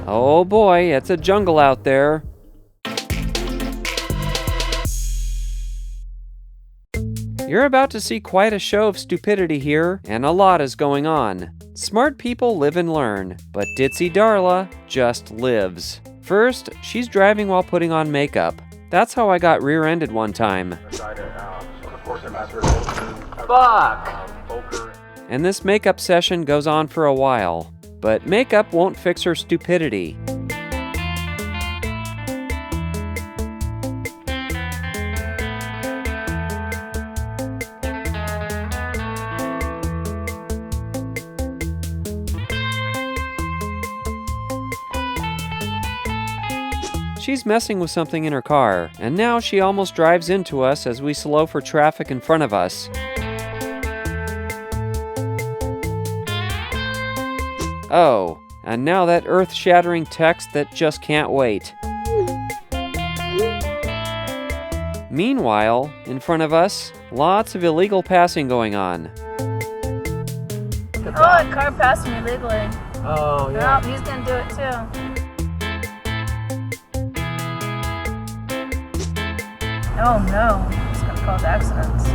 Oh boy, it's a jungle out there. You're about to see quite a show of stupidity here, and a lot is going on. Smart people live and learn, but Ditzy Darla just lives. First, she's driving while putting on makeup. That's how I got rear-ended one time. Fuck! And this makeup session goes on for a while, but makeup won't fix her stupidity. She's messing with something in her car, and now she almost drives into us as we slow for traffic in front of us. Oh, and now that earth-shattering text that just can't wait. Meanwhile, in front of us, lots of illegal passing going on. Oh, a car passed me illegally. Oh, yeah. Oh, he's gonna do it too. Oh no, it's gonna cause accidents.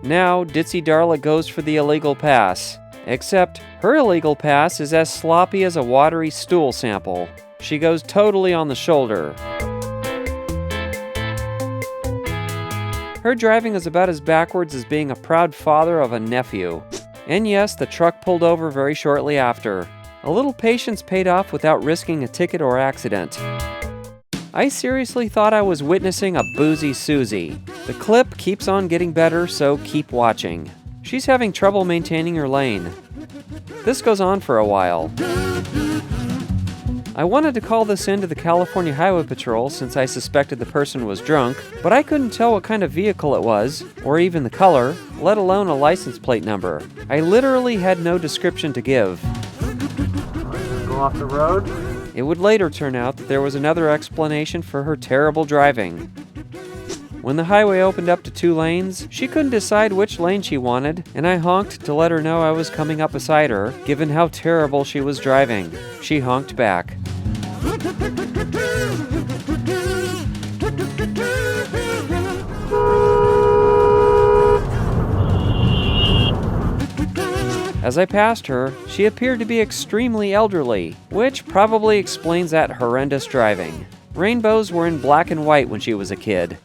Now, Ditzy Darla goes for the illegal pass. Except, her illegal pass is as sloppy as a watery stool sample. She goes totally on the shoulder. Her driving is about as backwards as being a proud father of a nephew. And yes, the truck pulled over very shortly after. A little patience paid off without risking a ticket or accident. I seriously thought I was witnessing a boozy Susie. The clip keeps on getting better, so keep watching. She's having trouble maintaining her lane. This goes on for a while. I wanted to call this in to the California Highway Patrol since I suspected the person was drunk, but I couldn't tell what kind of vehicle it was, or even the color, let alone a license plate number. I literally had no description to give. Go off the road? It would later turn out that there was another explanation for her terrible driving. When the highway opened up to 2 lanes, she couldn't decide which lane she wanted, and I honked to let her know I was coming up beside her, given how terrible she was driving. She honked back. As I passed her, she appeared to be extremely elderly, which probably explains that horrendous driving. Rainbows were in black and white when she was a kid.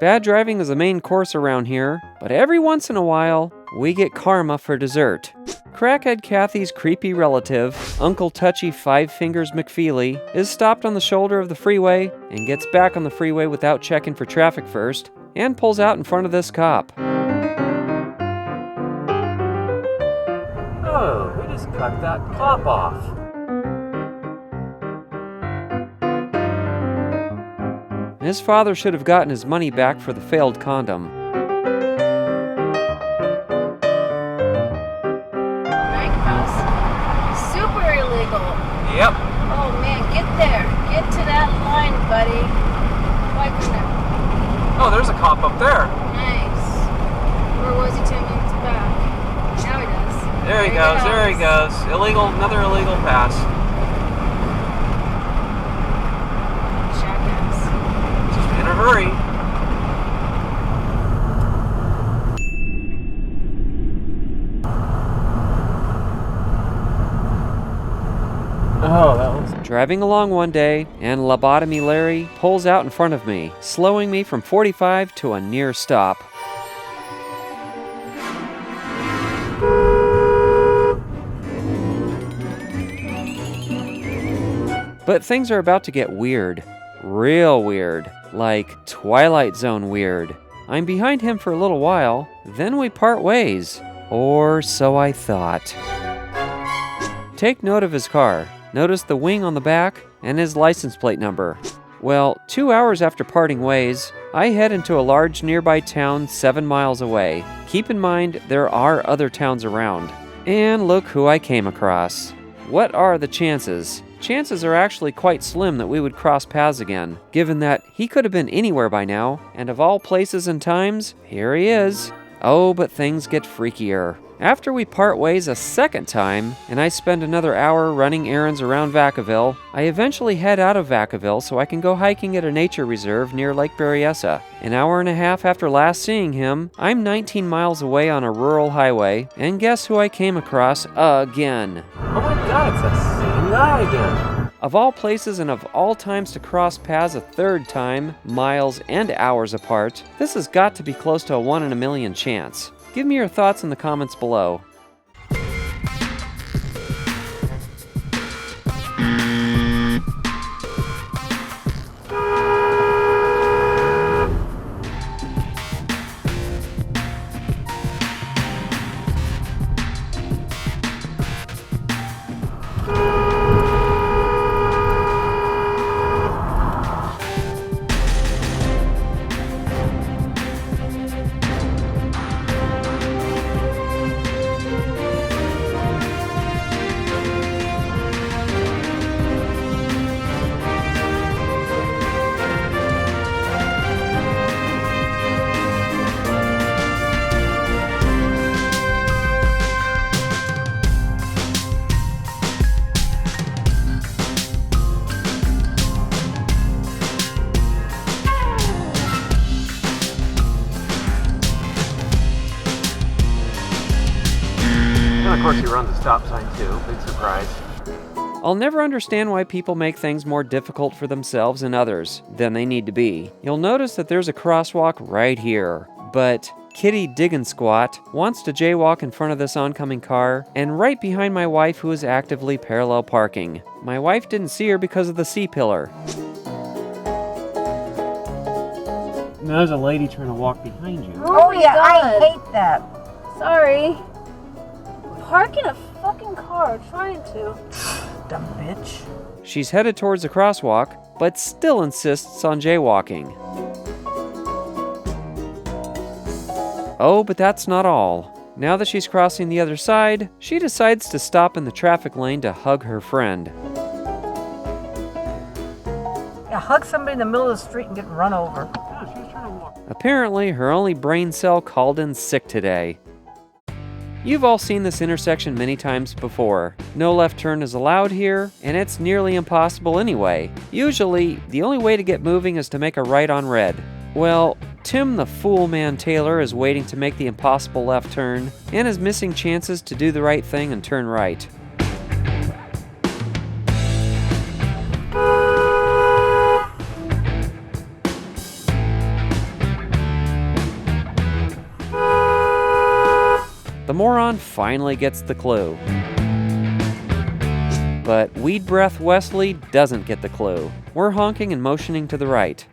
Bad driving is the main course around here, but every once in a while, we get karma for dessert. Crackhead Kathy's creepy relative, Uncle Touchy Five Fingers McFeely, is stopped on the shoulder of the freeway and gets back on the freeway without checking for traffic first, and pulls out in front of this cop. Oh, we just cut that cop off. His father should have gotten his money back for the failed condom. Super illegal. Yep. Oh man, get there. Get to that line, buddy. Why couldn't I? Oh, there's a cop up there. Nice. Where was he 10 minutes back? Now he does. There he goes. Another illegal pass. Jackass. Just in a hurry. Oh, that was... Driving along one day, and Lobotomy Larry pulls out in front of me, slowing me from 45 to a near stop. But things are about to get weird. Real weird. Like Twilight Zone weird. I'm behind him for a little while, then we part ways. Or so I thought. Take note of his car. Notice the wing on the back and his license plate number. Well, 2 hours after parting ways, I head into a large nearby town 7 miles away. Keep in mind, there are other towns around. And look who I came across. What are the chances? chances are actually quite slim that we would cross paths again, given that he could have been anywhere by now, and of all places and times, here he is. Oh, but things get freakier. After we part ways a second time, and I spend another hour running errands around Vacaville, I eventually head out of Vacaville so I can go hiking at a nature reserve near Lake Berryessa. An hour and a half after last seeing him, I'm 19 miles away on a rural highway, and guess who I came across again? Oh my god, it's that same guy again. Of all places and of all times to cross paths a third time, miles and hours apart, this has got to be close to a 1 in a million chance. Give me your thoughts in the comments below. And of course he runs a stop sign too, big surprise. I'll never understand why people make things more difficult for themselves and others than they need to be. You'll notice that there's a crosswalk right here, but Kitty Diggin' Squat wants to jaywalk in front of this oncoming car and right behind my wife, who is actively parallel parking. My wife didn't see her because of the C-pillar. Now there's a lady trying to walk behind you. Oh yeah, God. I hate that. Sorry. Parking a fucking car, trying to. Dumb bitch. She's headed towards the crosswalk, but still insists on jaywalking. Oh, but that's not all. Now that she's crossing the other side, she decides to stop in the traffic lane to hug her friend. Yeah, hug somebody in the middle of the street and get run over. Yeah, she was trying to walk. Apparently, her only brain cell called in sick today. You've all seen this intersection many times before. No left turn is allowed here, and it's nearly impossible anyway. Usually, the only way to get moving is to make a right on red. Well, Tim the Fool Man Taylor is waiting to make the impossible left turn, and is missing chances to do the right thing and turn right. The moron finally gets the clue. But Weed Breath Wesley doesn't get the clue. We're honking and motioning to the right.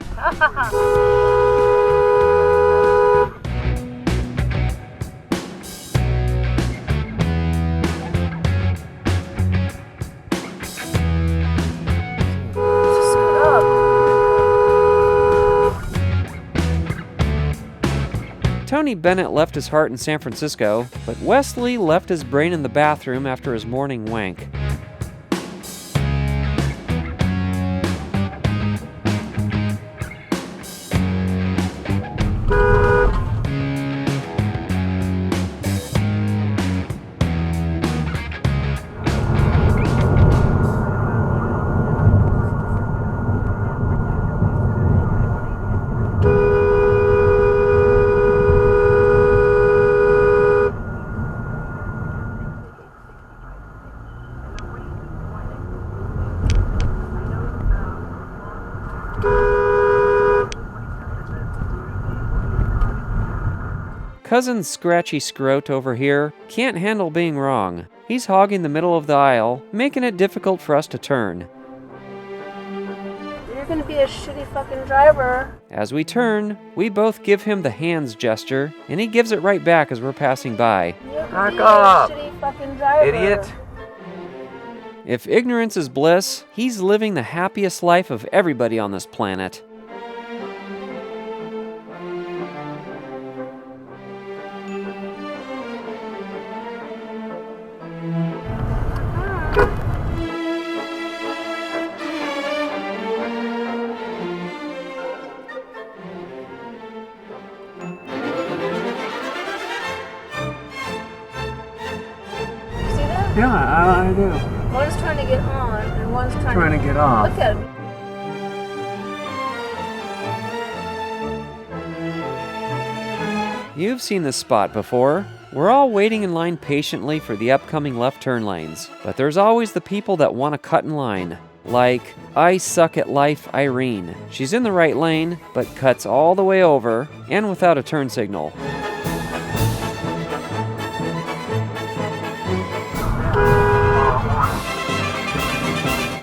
Tony Bennett left his heart in San Francisco, but Wesley left his brain in the bathroom after his morning wank. Cousin Scratchy Scroat over here can't handle being wrong. He's hogging the middle of the aisle, making it difficult for us to turn. You're gonna be a shitty fucking driver. As we turn, we both give him the hands gesture, and he gives it right back as we're passing by. You're Back gonna be up. a shitty fucking driver. Idiot. If ignorance is bliss, he's living the happiest life of everybody on this planet. Yeah, I do. One's trying to get on, and one's Trying to get off. Look at him. You've seen this spot before. We're all waiting in line patiently for the upcoming left turn lanes, but there's always the people that want to cut in line. Like, I suck at life Irene. She's in the right lane, but cuts all the way over, and without a turn signal.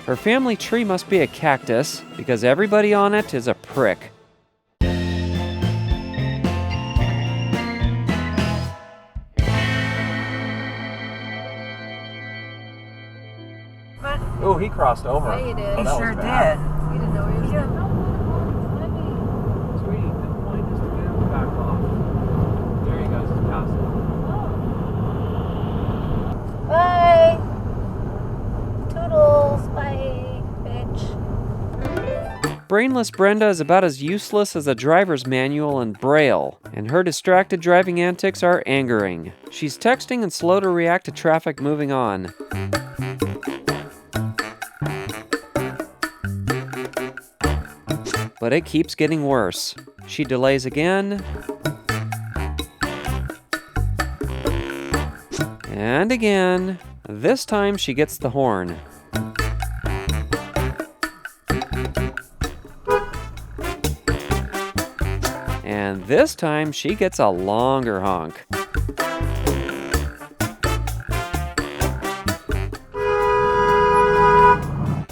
Her family tree must be a cactus, because everybody on it is a prick. Oh, he crossed over. Yeah, he did. Oh, He that sure was bad. did. You didn't know he was there. Sweetie, the point is to get him back off. There he goes, he's passing. Bye. Toodles. Bye, bitch. Brainless Brenda is about as useless as a driver's manual in Braille, and her distracted driving antics are angering. She's texting and slow to react to traffic moving on. But it keeps getting worse. She delays again. And again. This time she gets the horn. And this time she gets a longer honk.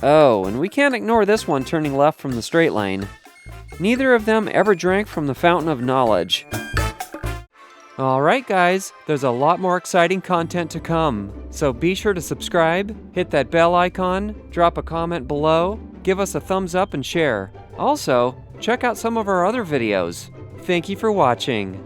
Oh, and we can't ignore this one turning left from the straight lane. Neither of them ever drank from the fountain of knowledge. Alright guys, there's a lot more exciting content to come, so be sure to subscribe, hit that bell icon, drop a comment below, give us a thumbs up and share. Also, check out some of our other videos. Thank you for watching.